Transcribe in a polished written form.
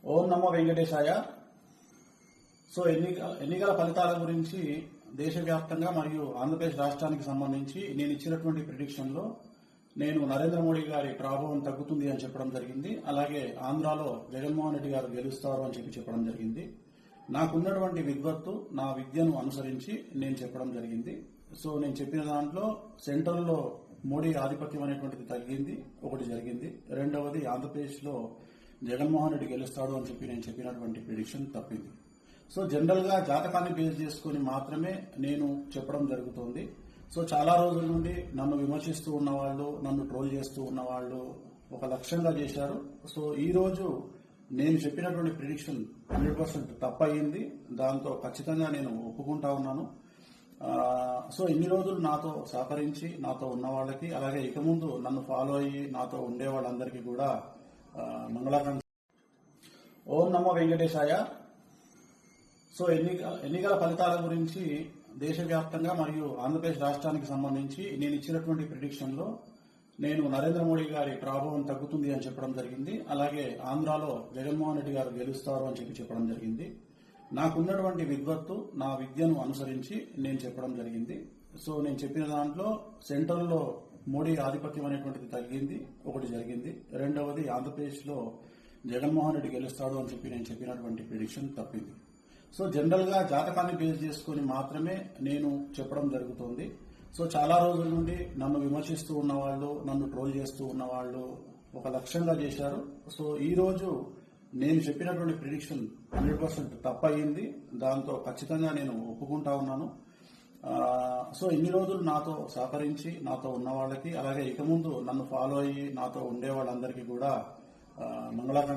ఓం నమో వెంకటేశాయ. So ఎన్నికల ఫలితాల గురించి దేశవ్యాప్తంగా మరియు ఆంధ్రప్రదేశ్ రాష్ట్రానికి సంబంధించి నేను ఇచ్చినటువంటి ప్రిడిక్షన్ లో నేను నరేంద్ర మోడీ గారి ప్రభావం తగ్గుతుంది అని చెప్పడం జరిగింది. అలాగే ఆంధ్రాలో జగన్మోహన్ రెడ్డి గారు గెలుస్తారు అని చెప్పడం జరిగింది. నాకున్నటువంటి విద్వత్తు, నా విద్యను అనుసరించి నేను చెప్పడం జరిగింది. సో నేను చెప్పిన దాంట్లో సెంట్రల్లో మోడీ ఆధిపత్యం అనేటువంటిది తగ్గింది, ఒకటి జరిగింది. రెండవది ఆంధ్రప్రదేశ్ లో జగన్మోహన్ రెడ్డి గెలుస్తాడు అని నేను చెప్పినటువంటి ప్రిడిక్షన్ తప్పింది. సో జనరల్ గా జాతకాన్ని బేస్ చేసుకుని మాత్రమే నేను చెప్పడం జరుగుతోంది. సో చాలా రోజుల నుండి నన్ను విమర్శిస్తూ ఉన్నవాళ్లు, నన్ను ట్రోల్ చేస్తూ ఉన్నవాళ్లు ఒక లక్ష్యంగా చేశారు. సో ఈ రోజు నేను చెప్పినటువంటి ప్రిడిక్షన్ 100% తప్పయింది. దాంతో ఖచ్చితంగా నేను ఒప్పుకుంటా ఉన్నాను. సో ఇన్ని రోజులు నాతో సహకరించి నాతో ఉన్న వాళ్ళకి, అలాగే ఇక ముందు నన్ను ఫాలో అయ్యి నాతో ఉండే వాళ్ళందరికీ కూడా మంగళాకాంక్ష. ఓం నమో వెంకటేశాయ. సో ఎన్నికల ఫలితాల గురించి దేశవ్యాప్తంగా మరియు ఆంధ్రప్రదేశ్ రాష్ట్రానికి సంబంధించి నేను ఇచ్చినటువంటి ప్రిడిక్షన్ లో నేను నరేంద్ర మోడీ గారి ప్రభావం తగ్గుతుంది అని చెప్పడం జరిగింది. అలాగే ఆంధ్రాలో జగన్మోహన్ రెడ్డి గారు గెలుస్తారు అని చెప్పడం జరిగింది. నాకున్నటువంటి విద్వత్తు, నా విద్యను అనుసరించి నేను చెప్పడం జరిగింది. సో నేను చెప్పిన దాంట్లో సెంట్రల్లో మోడీ ఆధిపత్యం అనేటువంటిది తగ్గింది, ఒకటి జరిగింది. రెండవది ఆంధ్రప్రదేశ్ లో జగన్మోహన్ రెడ్డి గెలుస్తాడు అని నేను చెప్పినటువంటి ప్రిడిక్షన్ తప్పింది. సో జనరల్ గా జాతకాన్ని బేస్ చేసుకుని మాత్రమే నేను చెప్పడం జరుగుతోంది. సో చాలా రోజుల నుండి నన్ను విమర్శిస్తూ ఉన్నవాళ్లు, నన్ను ట్రోల్ చేస్తూ ఉన్నవాళ్లు ఒక లక్ష్యంగా చేశారు. సో ఈ రోజు నేను చెప్పినటువంటి ప్రిడిక్షన్ 100% తప్పయింది. దాంతో ఖచ్చితంగా నేను ఒప్పుకుంటా ఉన్నాను. సో ఇన్ని రోజులు నాతో సహకరించి నాతో ఉన్న వాళ్ళకి, అలాగే ఇక ముందు నన్ను ఫాలో అయ్యి నాతో ఉండే వాళ్ళందరికీ కూడా మంగళాకాంక్ష.